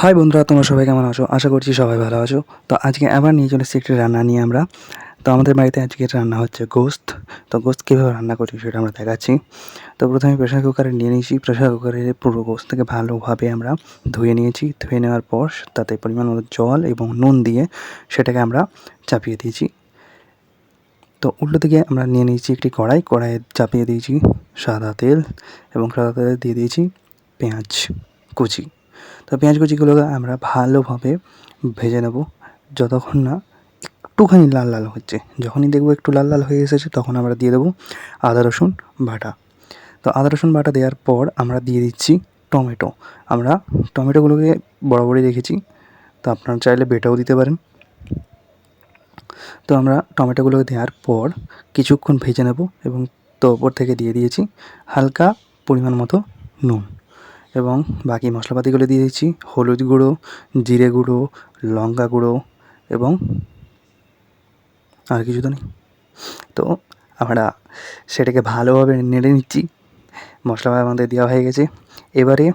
High বন্ধুরা, তোমরা সবাই কেমন আছো? আশা করছি সবাই ভালো আছো। তো আজকে আবার নিয়ে চলে এসেছি একটি রান্না নিয়ে আমরা। তো আমাদের বাড়িতে আজকে রান্না হচ্ছে গোস্ত। তো গোস্ত কীভাবে রান্না করছি সেটা আমরা দেখাচ্ছি। তো প্রথমে প্রেশার কুকারে নিয়ে নিয়েছি। প্রেশার কুকারে পুরো গোস্তটাকে ভালোভাবে আমরা ধুয়ে নিয়েছি। ধুয়ে নেওয়ার পর তাতে পরিমাণ মতো জল এবং নুন দিয়ে সেটাকে আমরা চাপিয়ে দিয়েছি। তো উল্টো দিকে আমরা নিয়ে নিয়েছি একটি কড়াই। কড়াইয়ে চাপিয়ে দিয়েছি সাদা তেল এবং সাদা তেলে দিয়ে দিয়েছি পেঁয়াজ কুচি। তো পেঁয়াজ কুচিগুলোকে আমরা ভালোভাবে ভেজে নেব যতক্ষণ না একটুখানি লাল লাল হচ্ছে। যখনই দেখব একটু লাল লাল হয়ে এসেছে তখন আমরা দিয়ে দেবো আদা রসুন বাটা। তো আদা রসুন বাটা দেওয়ার পর আমরা দিয়ে দিচ্ছি টমেটো। আমরা টমেটোগুলোকে বরাবরই রেখেছি, তো আপনারা চাইলে বেটেও দিতে পারেন। তো আমরা টমেটোগুলোকে দেওয়ার পর কিছুক্ষণ ভেজে নেব এবং তো ওপর থেকে দিয়ে দিয়েছি হালকা পরিমাণ মতো নুন এবং বাকি মশলাপাতিগুলো দিয়ে দিচ্ছি হলুদ গুঁড়ো, জিরে গুঁড়ো, লঙ্কা গুঁড়ো এবং আর কিছু তো নেই। তো আমরা সেটাকে ভালোভাবে নেড়ে নিচ্ছি। মশলা আমাদের দেওয়া হয়ে গেছে। এবারে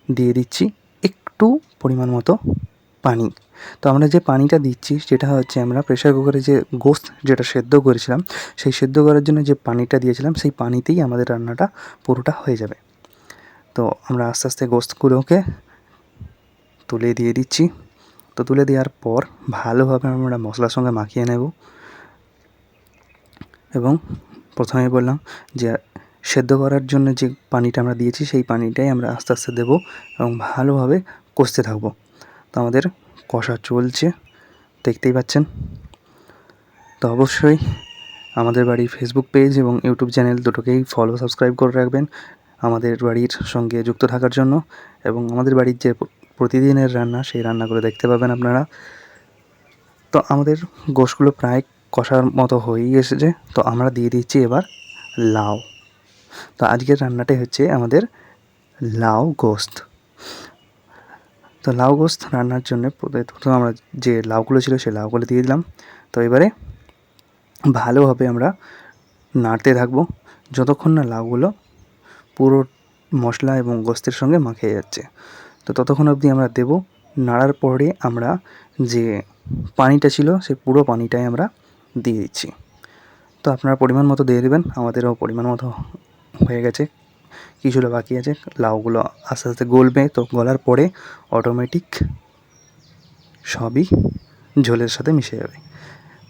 দিয়ে দিচ্ছি একটু পরিমাণ মতো পানি। তো আমরা যে পানিটা দিচ্ছি সেটা হচ্ছে আমরা প্রেসার কুকারে যে গোস্ত যেটা সেদ্ধ করেছিলাম সেই সেদ্ধ করার জন্য যে পানিটা দিয়েছিলাম সেই পানিতেই আমাদের রান্নাটা পুরোটা হয়ে যাবে। তো আমরা আস্তে আস্তে গোস্তগুলোকে তুলে দিয়ে দিচ্ছি। তো তুলে দেওয়ার পর ভালোভাবে আমরা মশলার সঙ্গে মাখিয়ে নেব এবং প্রথমেই বললাম যে সেদ্ধ করার জন্য যে পানিটা আমরা দিয়েছি সেই পানিটাই আমরা আস্তে আস্তে দেবো এবং ভালোভাবে কষতে থাকবো। তো আমাদের কষা চলছে, দেখতেই পাচ্ছেন। তো অবশ্যই আমাদের বাড়ির ফেসবুক পেজ এবং ইউটিউব চ্যানেল দুটোকেই ফলো সাবস্ক্রাইব করে রাখবেন আমাদের বাড়ির সঙ্গে যুক্ত থাকার জন্য, এবং আমাদের বাড়ির যে প্রতিদিনের রান্না সেই রান্নাগুলো দেখতে পাবেন আপনারা। তো আমাদের গোশগুলো প্রায় কষার মতো হয়েই এসেছে। তো আমরা দিয়ে দিচ্ছি এবার লাউ। তো আজকের রান্নাটাই হচ্ছে আমাদের লাউ গোস্ত। তো লাউ গোস্ত রান্নার জন্য প্রথমে আমরা যে লাউগুলো ছিল সেই লাউগুলো দিয়ে দিলাম। তো এবারে ভালোভাবে আমরা নাড়তে থাকবো যতক্ষণ না লাউগুলো পুরো মশলা এবং গোস্তের সঙ্গে মাখিয়ে যাচ্ছে। তো ততক্ষণ অবধি আমরা দেবো। নাড়ার পরে আমরা যে পানিটা ছিল সেই পুরো পানিটাই আমরা দিয়ে দিচ্ছি। তো আপনারা পরিমাণ মতো দিয়ে দেবেন। আমাদেরও পরিমাণ মতো হয়ে গেছে, কিছুটা বাকি আছে। লাউগুলো আস্তে আস্তে গলবে, তো গলার পরে অটোমেটিক সবই ঝোলের সাথে মিশে যাবে।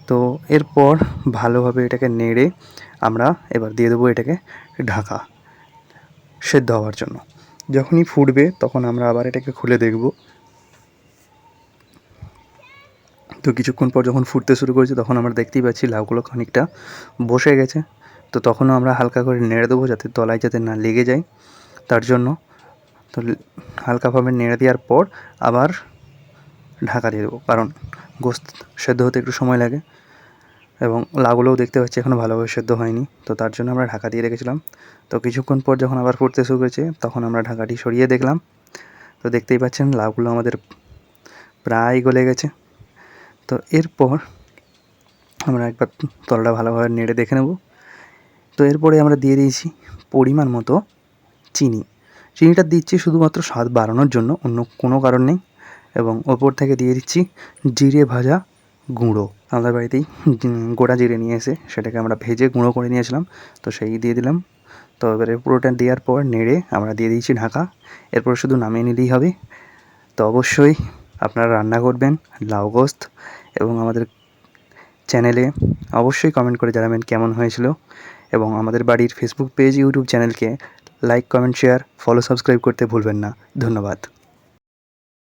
তো এরপর ভালোভাবে এটাকে নেড়ে আমরা এবার দিয়ে দেবো এটাকে ঢাকা সেদ্ধ হওয়ার জন্য। যখনই ফুটবে তখন আমরা আবার এটাকে খুলে দেখব। তো কিছুক্ষণ পর যখন ফুটতে শুরু করেছে তখন আমরা দেখতেই পাচ্ছি লাউগুলো খানিকটা বসে গেছে। তো তখনও আমরা হালকা করে নেড়ে দেবো যাতে তলায় যাতে না লেগে যায় তার জন্য। তো হালকাভাবে নেড়ে দেওয়ার পর আবার ঢাকা দিয়ে দেবো, কারণ গোস্ত সেদ্ধ হতে একটু সময় লাগে এবং লাউগুলোও দেখতে পাচ্ছি এখনও ভালোভাবে সেদ্ধ হয়নি। তো তার জন্য আমরা ঢাকা দিয়ে রেখেছিলাম। তো কিছুক্ষণ পর যখন আবার ফুটতে শুরু করেছে তখন আমরা ঢাকাটি সরিয়ে দেখলাম। তো দেখতেই পাচ্ছেন লাউগুলো আমাদের প্রায় গলে গেছে। তো এরপর আমরা একবার তলাটা ভালোভাবে নেড়ে দেখে নেব। তো এরপরে আমরা দিয়ে দিয়েছি পরিমাণ মতো চিনি। চিনিটা দিচ্ছি শুধুমাত্র স্বাদ বাড়ানোর জন্য, অন্য কোনো কারণ নেই। এবং ওপর থেকে দিয়ে দিচ্ছি জিরে ভাজা গুঁড়ো। আমাদের বাড়িতেই গোটা জিরে নিয়ে এসে সেটাকে আমরা ভেজে গুঁড়ো করে নিয়েছিলাম, তো সেই দিয়ে দিলাম। তো এবারে পুরোটা দেওয়ার পর নেড়ে আমরা দিয়ে দিয়েছি ঢাকা। এরপর শুধু নামিয়ে নিলেই হবে। তো অবশ্যই আপনারা রান্না করবেন লাউ গোস্ত এবং আমাদের চ্যানেলে অবশ্যই কমেন্ট করে জানাবেন কেমন হয়েছিল, এবং আমাদের বাড়ির ফেসবুক পেজ ইউটিউব চ্যানেলকে like comment share follow subscribe করতে ভুলবেন না। ধন্যবাদ।